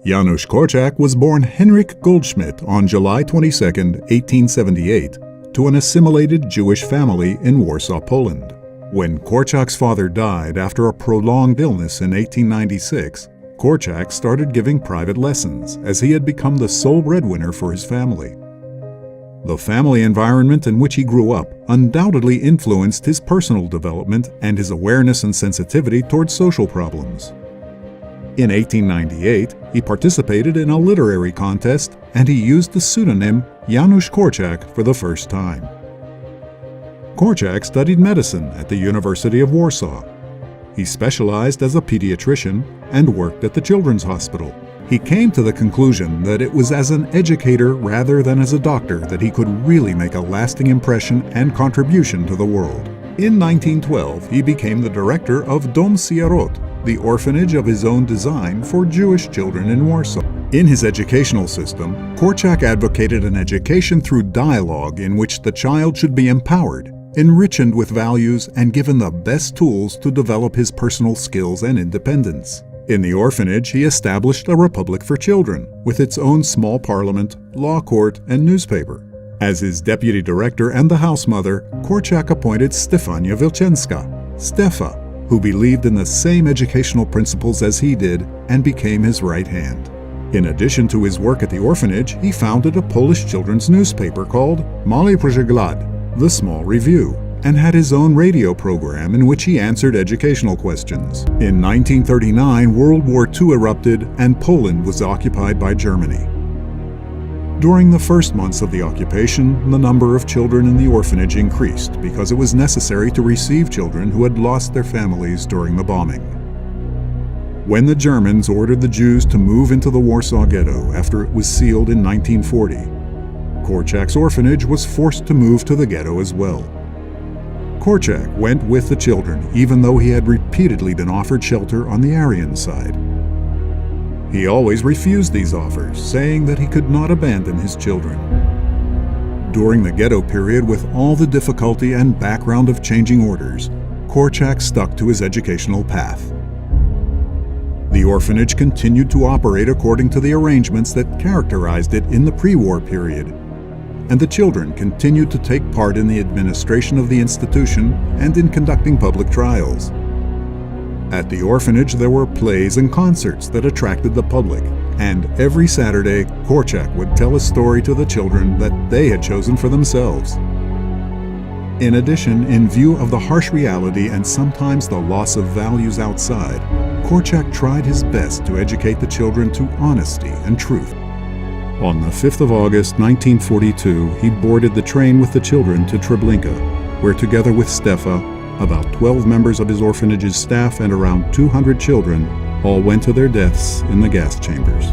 Janusz Korczak was born Henryk Goldschmidt on July 22, 1878, to an assimilated Jewish family in Warsaw, Poland. When Korczak's father died after a prolonged illness in 1896, Korczak started giving private lessons as he had become the sole breadwinner for his family. The family environment in which he grew up undoubtedly influenced his personal development and his awareness and sensitivity towards social problems. In 1898, he participated in a literary contest and he used the pseudonym Janusz Korczak for the first time. Korczak studied medicine at the University of Warsaw. He specialized as a pediatrician and worked at the Children's Hospital. He came to the conclusion that it was as an educator rather than as a doctor that he could really make a lasting impression and contribution to the world. In 1912, he became the director of Dom Sierot, the orphanage of his own design for Jewish children in Warsaw. In his educational system, Korczak advocated an education through dialogue in which the child should be empowered, enriched with values, and given the best tools to develop his personal skills and independence. In the orphanage, he established a republic for children, with its own small parliament, law court, and newspaper. As his deputy director and the house mother, Korczak appointed Stefania Wilczynska, Stefa, who believed in the same educational principles as he did and became his right hand. In addition to his work at the orphanage, he founded a Polish children's newspaper called Mały Przegląd, The Small Review, and had his own radio program in which he answered educational questions. In 1939, World War II erupted and Poland was occupied by Germany. During the first months of the occupation, the number of children in the orphanage increased because it was necessary to receive children who had lost their families during the bombing. When the Germans ordered the Jews to move into the Warsaw Ghetto after it was sealed in 1940, Korczak's orphanage was forced to move to the ghetto as well. Korczak went with the children even though he had repeatedly been offered shelter on the Aryan side. He always refused these offers, saying that he could not abandon his children. During the ghetto period, with all the difficulty and background of changing orders, Korczak stuck to his educational path. The orphanage continued to operate according to the arrangements that characterized it in the pre-war period, and the children continued to take part in the administration of the institution and in conducting public trials. At the orphanage, there were plays and concerts that attracted the public, and every Saturday, Korczak would tell a story to the children that they had chosen for themselves. In addition, in view of the harsh reality and sometimes the loss of values outside, Korczak tried his best to educate the children to honesty and truth. On the 5th of August, 1942, he boarded the train with the children to Treblinka, where together with Stefa, about 12 members of his orphanage's staff and around 200 children all went to their deaths in the gas chambers.